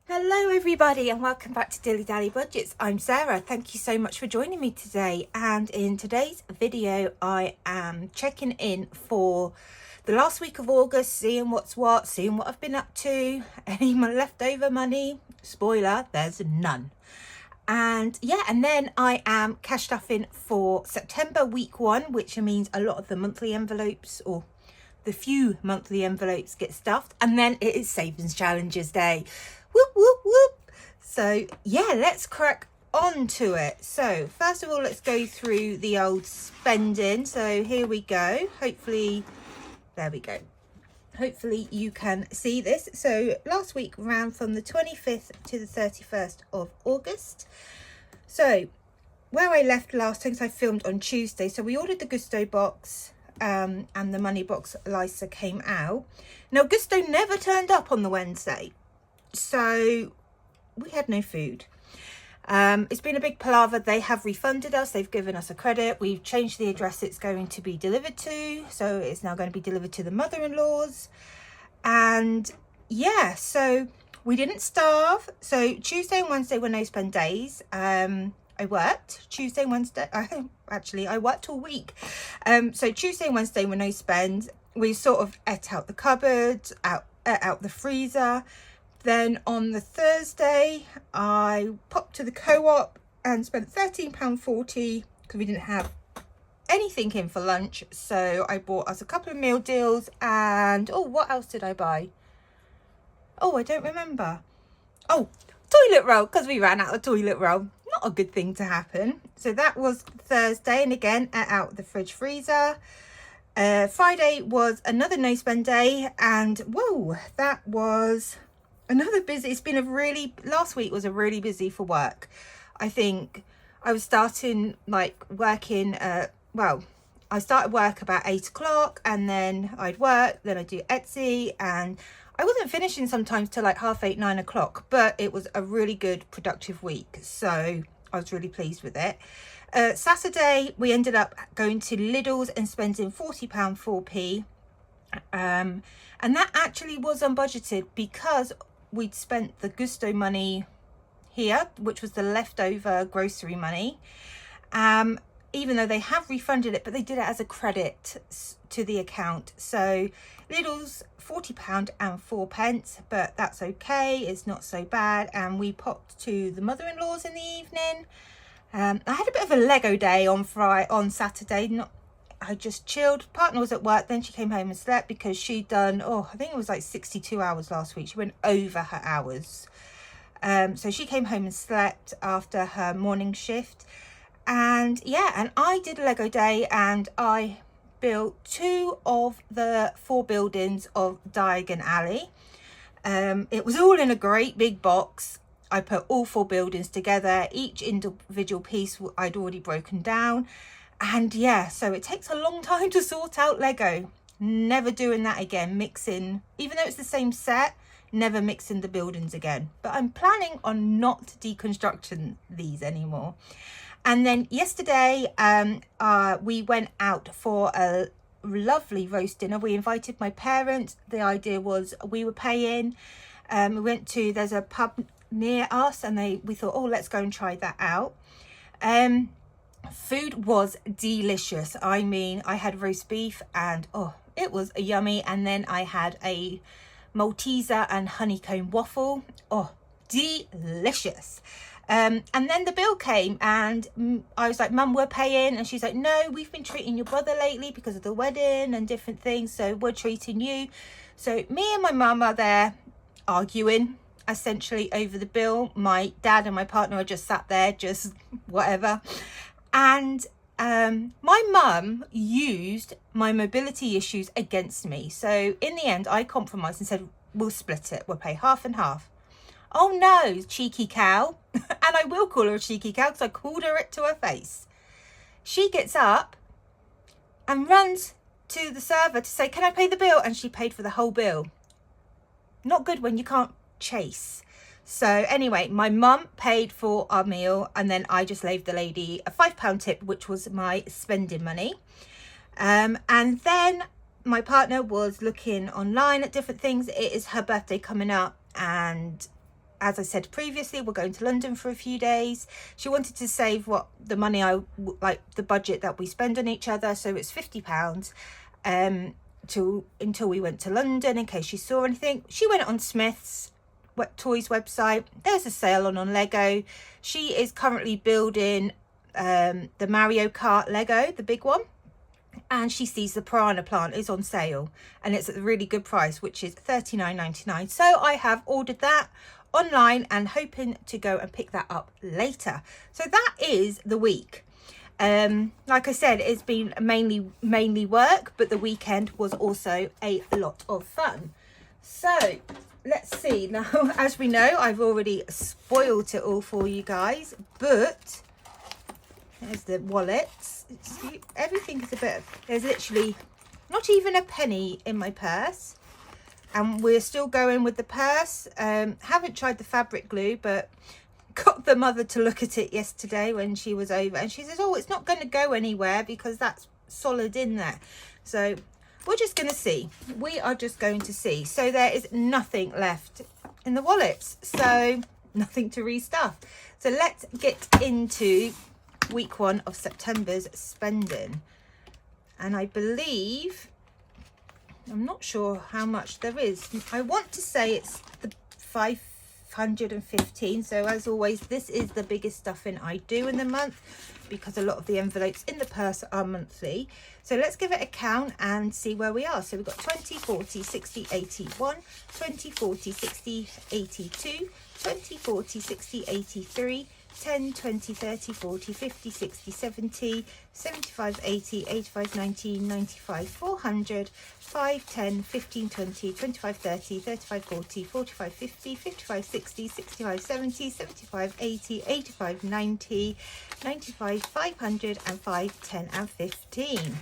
Hello everybody and welcome back to Dillydallybudgets. I'm Sarah. Thank you so much for joining me today, and in today's video I am checking in for the last week of August, seeing what's what, seeing what I've been up to, any of my leftover money. Spoiler, there's none. And yeah, and then I am cash stuffing for September week 1, which means a lot of the monthly envelopes, or the few monthly envelopes, get stuffed, and then it is savings challenges day. Whoop whoop whoop. So yeah, let's crack on to it. So first of all, let's go through the old spending. So here we go. Hopefully, there we go. Hopefully you can see this. So last week ran from the 25th to the 31st of August. So where I left last time, I filmed on Tuesday. So we ordered the Gusto box, and the money box Lysa came out. Now Gusto never turned up on the Wednesday, so we had no food. It's been a big palaver. They have refunded us. They've given us a credit. We've changed the address it's going to be delivered to, so it's now going to be delivered to the mother-in-law's. And yeah, so we didn't starve. So Tuesday and Wednesday were no spend days. I worked Tuesday and Wednesday. I worked all week. So Tuesday and Wednesday were no spend. We sort of ate out the cupboard, out the freezer. Then on the Thursday, I popped to the co-op and spent £13.40 because we didn't have anything in for lunch. So I bought us a couple of meal deals and, oh, what else did I buy? Oh, I don't remember. Oh, toilet roll, because we ran out of toilet roll. Not a good thing to happen. So that was Thursday, and again, out the fridge freezer. Friday was another no spend day, and whoa, that was another busy. It's been last week was a really busy for work. I think I was starting working, I started work about 8 o'clock, and then I'd work, then I'd do Etsy, and I wasn't finishing sometimes till like 8:30, 9 o'clock, but it was a really good productive week, so I was really pleased with it. Saturday we ended up going to Lidl's and spending £40 4p, and that actually was unbudgeted because we'd spent the Gusto money here, which was the leftover grocery money, even though they have refunded it, but they did it as a credit to the account. So Lidl's £40 and 4p, but that's okay, it's not so bad. And we popped to the mother-in-law's in the evening. I had a bit of a Lego day on Saturday. I just chilled. Partner was at work, then she came home and slept because she'd done, I think it was like 62 hours last week. She went over her hours. So she came home and slept after her morning shift. And yeah, and I did a Lego day, and I built 2 of the 4 buildings of Diagon Alley. It was all in a great big box. I put all 4 buildings together. Each individual piece I'd already broken down. And yeah, so it takes a long time to sort out Lego. Never doing that again, mixing, even though it's the same set, never mixing the buildings again. But I'm planning on not deconstructing these anymore. And then yesterday, we went out for a lovely roast dinner. We invited my parents. The idea was we were paying. We went to, there's a pub near us, and we thought, let's go and try that out. Food was delicious. I mean, I had roast beef, and it was yummy. And then I had a Malteser and honeycomb waffle. Delicious. And then the bill came, and I was like, Mum, we're paying. And she's like, no, we've been treating your brother lately because of the wedding and different things, so we're treating you. So me and my mum are there arguing essentially over the bill. My dad and my partner are just sat there, just whatever. And my mum used my mobility issues against me. So in the end, I compromised and said, we'll split it. We'll pay half and half. Oh no, cheeky cow. And I will call her a cheeky cow because I called her it to her face. She gets up and runs to the server to say, can I pay the bill? And she paid for the whole bill. Not good when you can't chase. So anyway, my mum paid for our meal, and then I just gave the lady a £5 tip, which was my spending money. And then my partner was looking online at different things. It is her birthday coming up, and as I said previously, we're going to London for a few days. She wanted to save what the money the budget that we spend on each other. So it's £50 until we went to London, in case she saw anything. She went on Smith's Toys website. There's a sale on Lego. She is currently building the Mario Kart Lego, the big one. And she sees the piranha plant is on sale and it's at a really good price, which is $39.99. So I have ordered that online and hoping to go and pick that up later. So that is the week. Like I said, it's been mainly work, but the weekend was also a lot of fun. So let's see. Now, as we know, I've already spoiled it all for you guys, but there's the wallets. Everything is a bit, there's literally not even a penny in my purse, and we're still going with the purse. Haven't tried the fabric glue, but got the mother to look at it yesterday when she was over, and she says, oh, it's not going to go anywhere because that's solid in there. So we're just going to see. We are just going to see. So there is nothing left in the wallets, so nothing to restuff. So let's get into week 1 of September's spending. And I believe, I'm not sure how much there is. I want to say it's the 515. So as always, this is the biggest stuffing I do in the month because a lot of the envelopes in the purse are monthly. So let's give it a count and see where we are. So we've got 20, 40, 60, 81, 20, 40, 60, 82, 20, 40, 60, 83, 10, 20, 30, 40, 50, 60, 70, 75, 80, 85, 90, 95, 400, 5, 10, 15, 20, 25, 30, 35, 40, 45, 50, 55, 60, 65, 70, 75, 80, 85, 90, 95, 500, and 5, 10, and 15.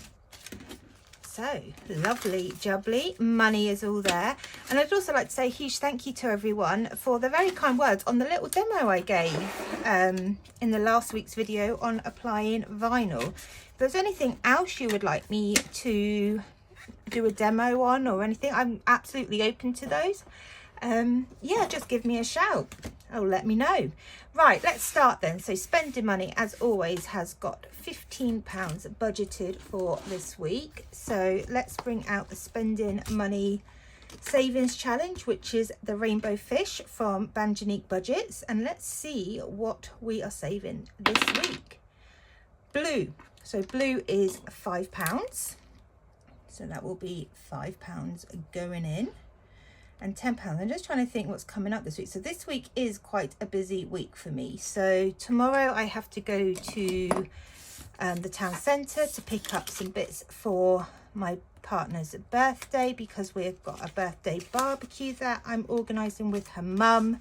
So lovely jubbly, money is all there. And I'd also like to say a huge thank you to everyone for the very kind words on the little demo I gave in the last week's video on applying vinyl. If there's anything else you would like me to do a demo on or anything, I'm absolutely open to those. Yeah, just give me a shout. Oh, let me know. Right, let's start then. So spending money, as always, has got £15 budgeted for this week. So let's bring out the spending money savings challenge, which is the rainbow fish from Dillydallybudgets, and let's see what we are saving this week. Blue. So blue is £5. So that will be £5 going in. And £10. I'm just trying to think what's coming up this week. So this week is quite a busy week for me. So tomorrow I have to go to the town centre to pick up some bits for my partner's birthday, because we've got a birthday barbecue that I'm organising with her mum,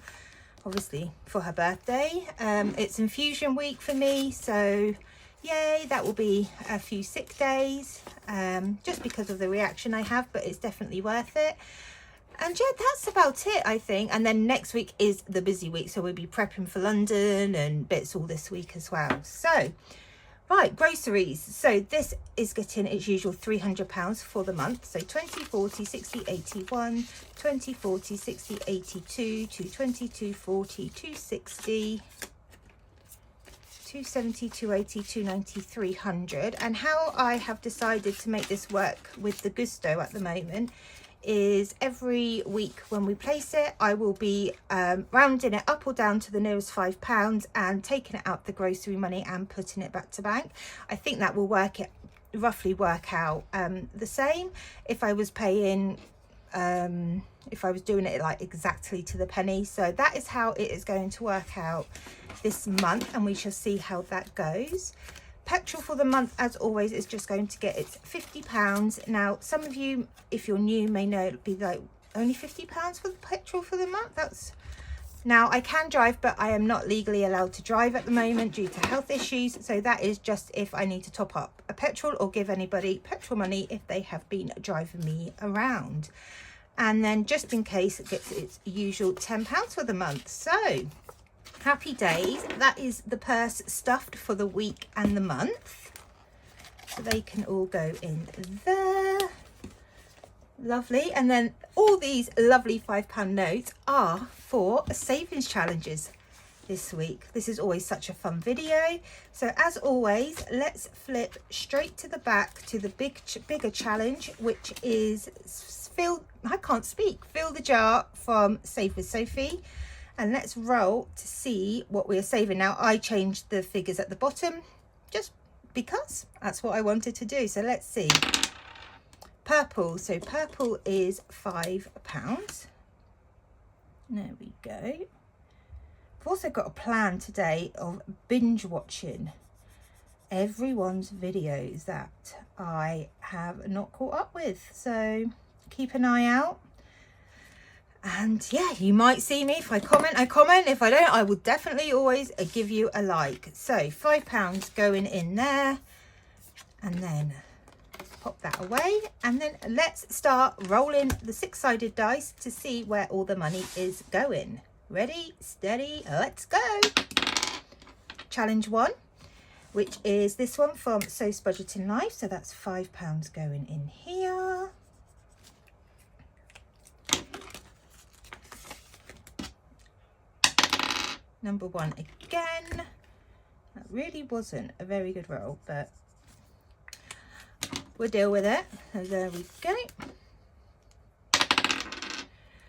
obviously for her birthday. It's infusion week for me, so yay, that will be a few sick days just because of the reaction I have, but it's definitely worth it. And yeah, that's about it, I think. And then next week is the busy week, so we'll be prepping for London and bits all this week as well. So right, groceries. So this is getting its usual £300 for the month. So 20, 40, 60, 81, 20, 40, 60, 82, 220, 240, 260, 270, 280, 290, 300. And how I have decided to make this work with the Gusto at the moment is every week when we place it, I will be rounding it up or down to the nearest £5 and taking it out the grocery money and putting it back to bank. I think that will roughly work out the same if I was paying if I was doing it like exactly to the penny. So that is how it is going to work out this month, and we shall see how that goes. Petrol for the month, as always, is just going to get its £50. Now, some of you, if you're new, may know it'll be like only £50 for the petrol for the month. Now, I can drive, but I am not legally allowed to drive at the moment due to health issues. So that is just if I need to top up a petrol or give anybody petrol money if they have been driving me around. And then just in case, it gets its usual £10 for the month. So happy days. That is the purse stuffed for the week and the month. So they can all go in there. Lovely. And then all these lovely £5 notes are for savings challenges this week. This is always such a fun video. So as always, let's flip straight to the back to the bigger challenge, which is fill the jar from Save with Sophie. And let's roll to see what we're saving. Now I changed the figures at the bottom just because that's what I wanted to do. So let's see. Purple. So purple is £5. There we go. I've also got a plan today of binge watching everyone's videos that I have not caught up with. So keep an eye out. And yeah, you might see me. If I comment, I comment. If I don't, I will definitely always give you a like. So £5 going in there. And then pop that away. And then let's start rolling the 6-sided dice to see where all the money is going. Ready, steady, let's go. Challenge 1, which is this one from So's Budgeting Life. So that's £5 going in here. Number 1 again. That really wasn't a very good roll, but we'll deal with it. So there we go.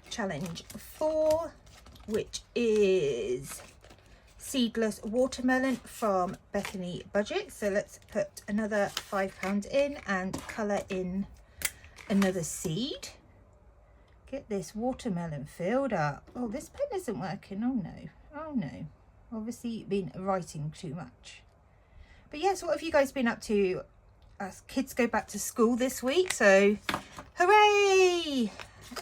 Challenge 4, which is Seedless Watermelon from Bethany Budget. So let's put another £5 in and colour in another seed. Get this watermelon filled up. Oh, this pen isn't working. Oh no. Oh no. Obviously been writing too much. But yes, what have you guys been up to as kids go back to school this week? So hooray!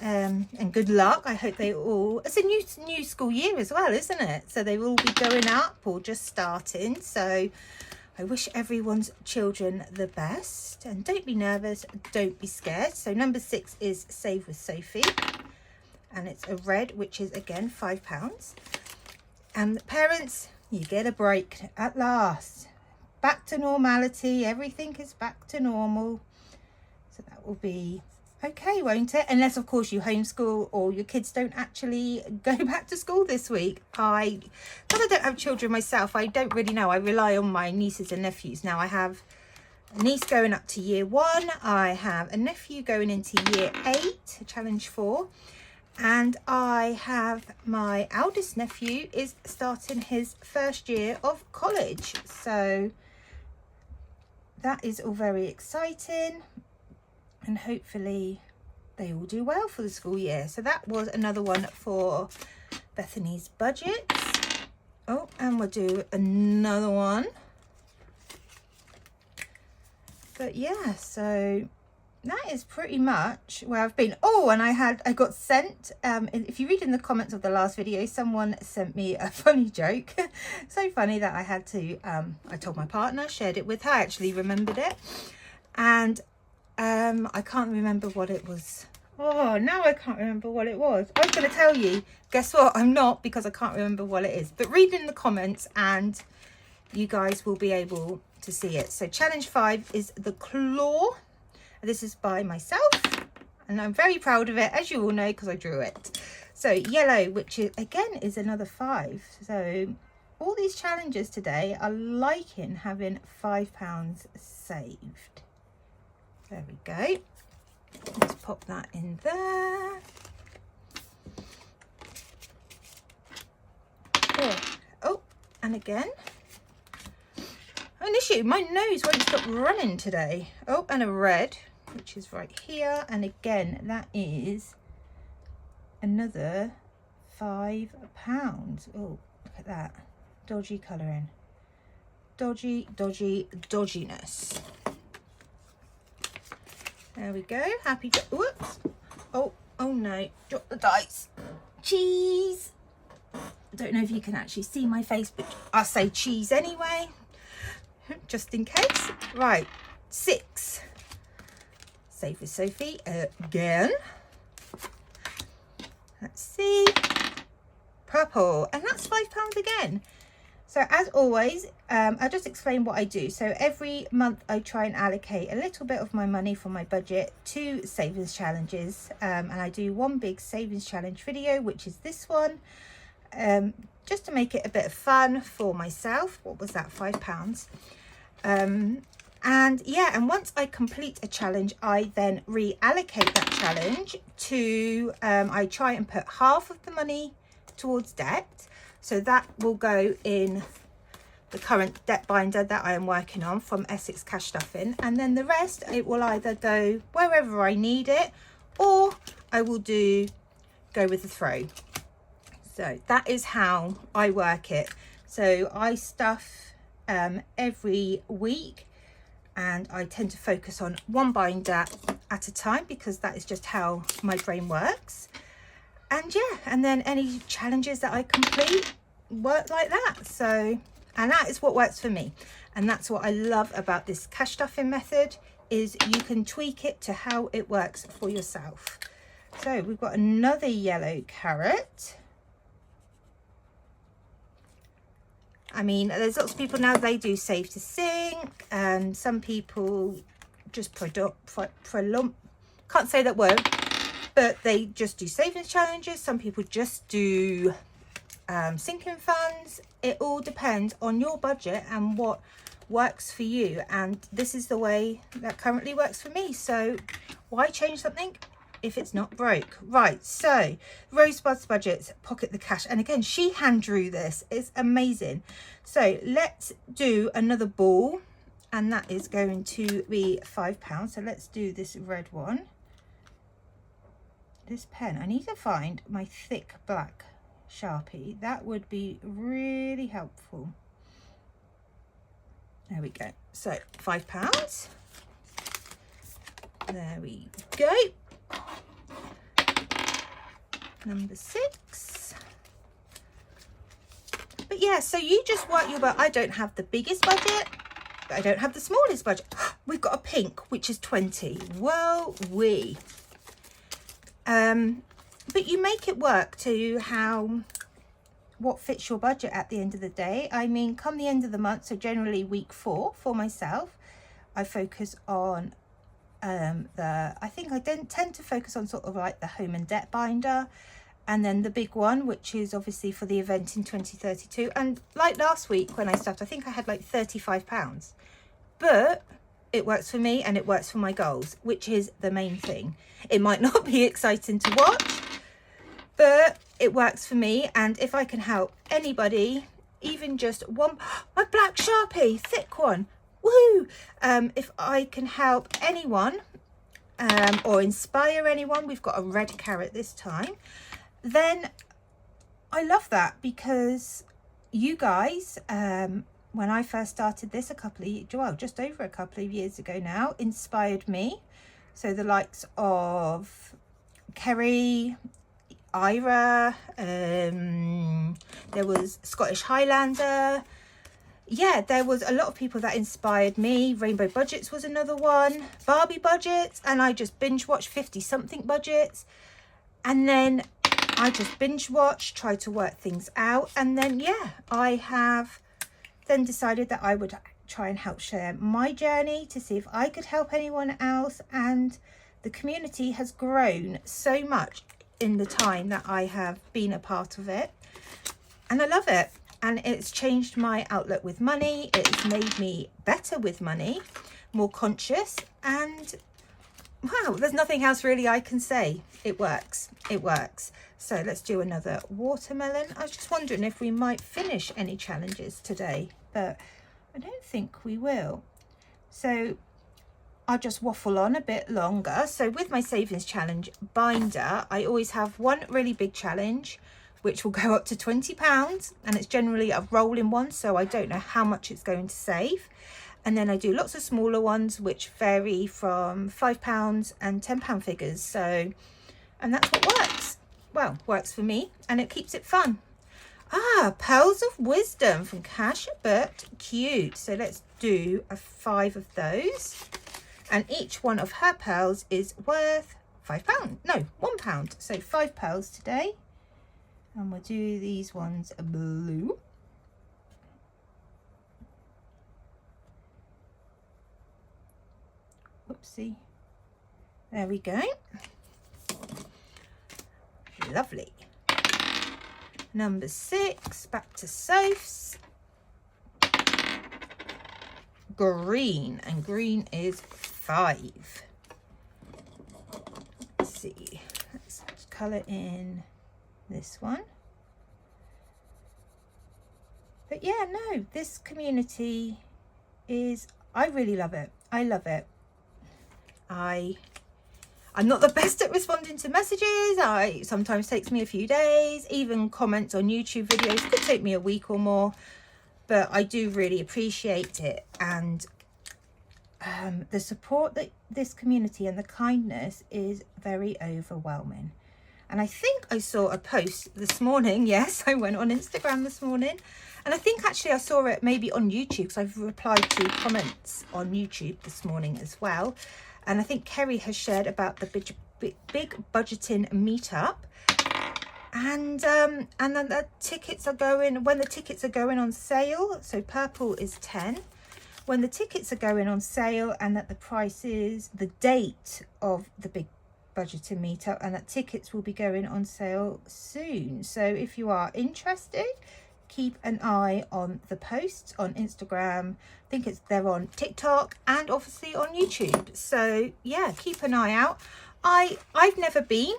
And good luck. I hope they all, it's a new school year as well, isn't it? So they will be going up or just starting. So I wish everyone's children the best, and don't be nervous, don't be scared. So number 6 is Save with Sophie, and it's a red, which is again £5. And parents, you get a break at last. Back to normality. Everything is back to normal. So that will be okay, won't it? Unless, of course, you homeschool or your kids don't actually go back to school this week. Because I don't have children myself, I don't really know. I rely on my nieces and nephews. Now, I have a niece going up to year 1. I have a nephew going into year 8, challenge 4. And I have my eldest nephew is starting his first year of college. So that is all very exciting. And hopefully they all do well for the school year. So that was another one for Bethany's Budgets. Oh, and we'll do another one. But yeah, so that is pretty much where I've been. Oh, and I got sent, if you read in the comments of the last video, someone sent me a funny joke. So funny that I had to, I told my partner, shared it with her, I actually remembered it. And I can't remember what it was. Oh, now I can't remember what it was. I was going to tell you. Guess what? I'm not, because I can't remember what it is. But read in the comments and you guys will be able to see it. So challenge 5 is the claw. This is by myself, and I'm very proud of it, as you all know, because I drew it. So yellow, which is, again, is another 5. So all these challenges today are liking having £5 saved. There we go. Let's pop that in there. Oh, and again. An issue, my nose won't stop running today. Oh, and a red, which is right here. And again, that is another £5. Oh, look at that. Dodgy colouring. Dodginess. There we go. Happy. Whoops. Oh no. Drop the dice. Cheese. I don't know if you can actually see my face, but I'll say cheese anyway, just in case. Right. 6. Save with Sophie again. Let's see. Purple. And that's £5 again. So as always, I'll just explain what I do. So every month I try and allocate a little bit of my money from my budget to savings challenges. And I do one big savings challenge video, which is this one, just to make it a bit of fun for myself. What was that, £5? And yeah, and once I complete a challenge, I then reallocate that challenge to, I try and put half of the money towards debt. So that will go in the current debt binder that I am working on from Essex Cash Stuffing. And then the rest, it will either go wherever I need it, or I will go with the throw. So that is how I work it. So I stuff every week, and I tend to focus on one binder at a time because that is just how my brain works. And yeah, and then any challenges that I complete work like that. So, and that is what works for me. And that's what I love about this cash stuffing method, is you can tweak it to how it works for yourself. So we've got another yellow carrot. I mean, there's lots of people now, they do save to sink, and some people just can't say that word, but they just do savings challenges. Some people just do sinking funds. It all depends on your budget and what works for you, and this is the way that currently works for me. So why change something if it's not broke? Right, so Rosebud's Budgets, Pocket the Cash. And again, she hand drew this. It's amazing. So let's do another ball, and that is going to be £5. So let's do this red one. This pen, I need to find my thick black Sharpie. That would be really helpful. There we go. So £5. There we go. Number 6. But yeah, so you just work your budget. I don't have the biggest budget, but I don't have the smallest budget. We've got a pink, which is 20. Well, but you make it work to what fits your budget at the end of the day. I mean, come the end of the month, so generally week 4 for myself, I focus on I think I tend to focus on sort of like the home and debt binder, and then the big one, which is obviously for the event in 2032. And like last week when I started, I think I had like £35, but it works for me and it works for my goals, which is the main thing. It might not be exciting to watch, but it works for me. And if I can help anybody, even just one, my black Sharpie, thick one, woo! If I can help anyone or inspire anyone, we've got a red carrot this time, then I love that, because you guys, when I first started this just over a couple of years ago now, inspired me. So the likes of Kerry, Ira, there was Scottish Highlander. Yeah, there was a lot of people that inspired me. Rainbow Budgets was another one. Barbie Budgets, and I just binge watched 50 something budgets. And then I just binge watched, tried to work things out. And then, yeah, I have then decided that I would try and help share my journey to see if I could help anyone else. And the community has grown so much in the time that I have been a part of it. And I love it. And it's changed my outlook with money. It's made me better with money, more conscious, and wow, there's nothing else really I can say. It works. It works. So let's do another watermelon. I was just wondering if we might finish any challenges today, but I don't think we will. So I'll just waffle on a bit longer. So with my savings challenge binder, I always have one really big challenge, which will go up to £20, and it's generally a rolling one, so I don't know how much it's going to save. And then I do lots of smaller ones, which vary from £5 and £10 figures. So, and that's what works. Well, works for me, and it keeps it fun. Pearls of Wisdom from Cash But Cute. So let's do 5 of those, and each one of her pearls is worth £5. No, £1. So 5 pearls today. And we'll do these ones blue. Whoopsie. There we go. Lovely. Number 6, back to Soph's. Green, and green is 5. Let's see. Let's colour in this one. But yeah, no, this community is, I really love it. I love it. I'm not the best at responding to messages. It sometimes takes me a few days. Even comments on YouTube videos could take me a week or more. But I do really appreciate it. And the support that this community and the kindness is very overwhelming. And I think I saw a post this morning. Yes, I went on Instagram this morning. And I think actually I saw it maybe on YouTube, because I've replied to comments on YouTube this morning as well. And I think Kerry has shared about the big budgeting meetup, and then the tickets are going, when the tickets are going on sale. So purple is 10. When the tickets are going on sale, and that the price is the date of the big budgeting meetup, and that tickets will be going on sale soon. So if you are interested, keep an eye on the posts on Instagram. I think they're on TikTok and obviously on YouTube. So yeah, keep an eye out. I've never been,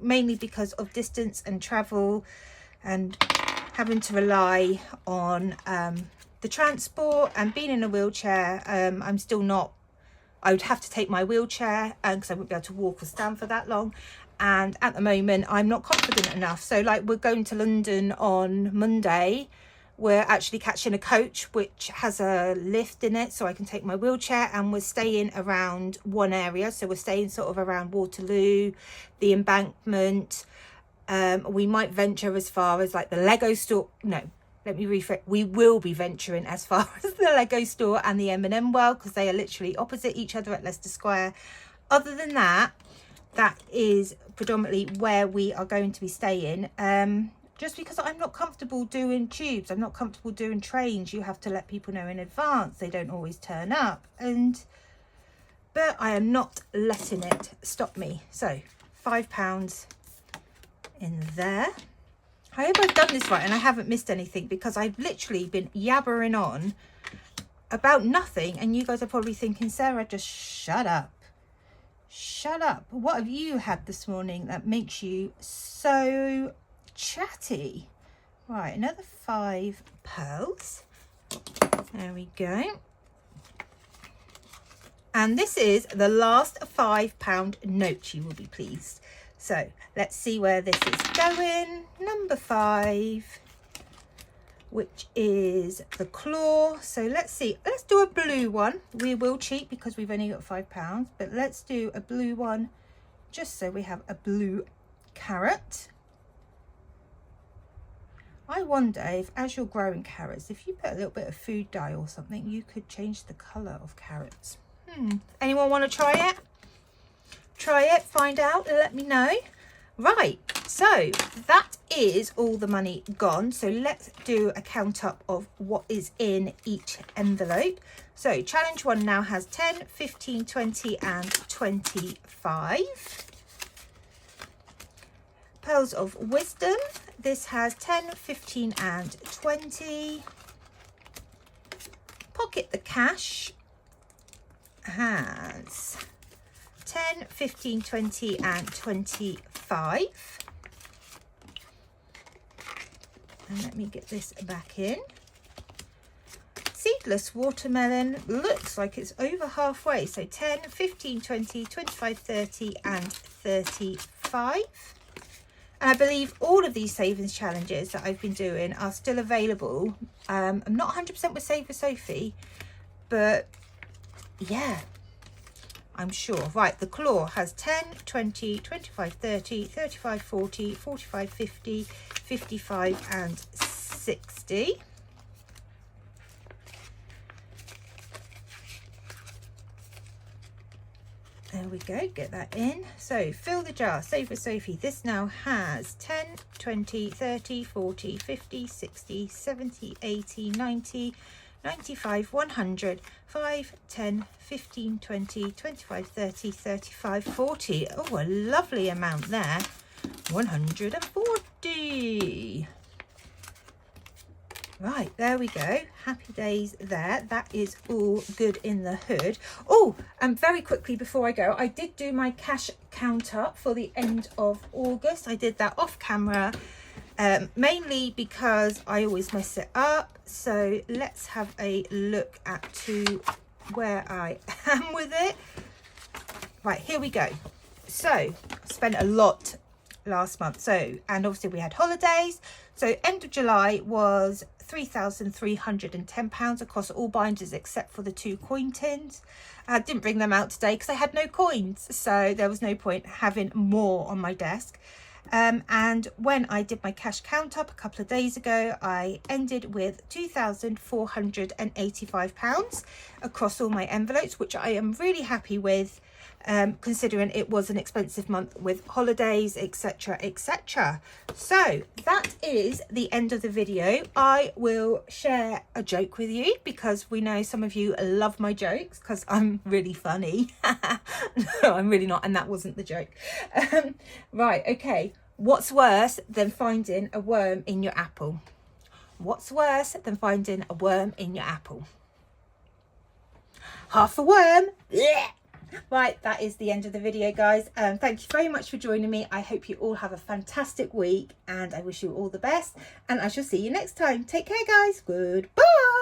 mainly because of distance and travel and having to rely on the transport and being in a wheelchair. I'm still not, I would have to take my wheelchair because I wouldn't be able to walk or stand for that long. And at the moment, I'm not confident enough. So like, we're going to London on Monday. We're actually catching a coach which has a lift in it, so I can take my wheelchair, and we're staying around one area. So we're staying sort of around Waterloo, the Embankment. We might venture as far as like the Lego store. No, let me rephrase. We will be venturing as far as the Lego store and the M&M World, because they are literally opposite each other at Leicester Square. Other than that, that is predominantly where we are going to be staying. Just because I'm not comfortable doing tubes, I'm not comfortable doing trains. You have to let people know in advance. They don't always turn up. But I am not letting it stop me. So £5 in there. I hope I've done this right and I haven't missed anything, because I've literally been yabbering on about nothing, and you guys are probably thinking, Sarah, just shut up. Shut up. What have you had this morning that makes you so chatty? Right, another 5 pearls. There we go. And this is the last £5 note, you will be pleased. So let's see where this is going. Number 5, which is the claw. So let's see, let's do a blue one. We will cheat because we've only got £5, but let's do a blue one just so we have a blue carrot. I wonder if, as you're growing carrots, if you put a little bit of food dye or something, you could change the colour of carrots. Anyone want to try it? Try it, find out, and let me know. Right, so that is all the money gone. So let's do a count up of what is in each envelope. So challenge 1 now has 10, 15, 20 and 25. Pearls of Wisdom. This has 10, 15 and 20. Pocket the Cash has 10, 15, 20 and 25. And let me get this back in. Seedless Watermelon looks like it's over halfway. So 10, 15, 20, 25, 30 and 35. And I believe all of these savings challenges that I've been doing are still available. I'm not 100% with Save with Sophie, but yeah, I'm sure. Right, the claw has 10, 20, 25, 30, 35, 40, 45, 50, 55 and 60. There we go, get that in. So fill the jar, Save with Sophie. This now has 10, 20, 30, 40, 50, 60, 70, 80, 90 95, 100, 5, 10, 15, 20, 25, 30, 35, 40. Oh, a lovely amount there. 140. Right, there we go. Happy days there. That is all good in the hood. Oh, and very quickly before I go, I did do my cash count up for the end of August. I did that off camera, mainly because I always mess it up. So let's have a look at to where I am with it. Right, here we go. So I spent a lot last month. So, and obviously we had holidays. So end of July was £3,310 across all binders except for the 2 coin tins. I didn't bring them out today because I had no coins, so there was no point having more on my desk. And when I did my cash count up a couple of days ago, I ended with £2,485 across all my envelopes, which I am really happy with, considering it was an expensive month with holidays, etc, etc. So that is the end of the video. I will share a joke with you because we know some of you love my jokes because I'm really funny. No, I'm really not, and that wasn't the joke. Right, okay. What's worse than finding a worm in your apple? What's worse than finding a worm in your apple? Half a worm. Yeah. Right, that is the end of the video, guys. Thank you very much for joining me. I hope you all have a fantastic week and I wish you all the best, and I shall see you next time. Take care, guys. Goodbye.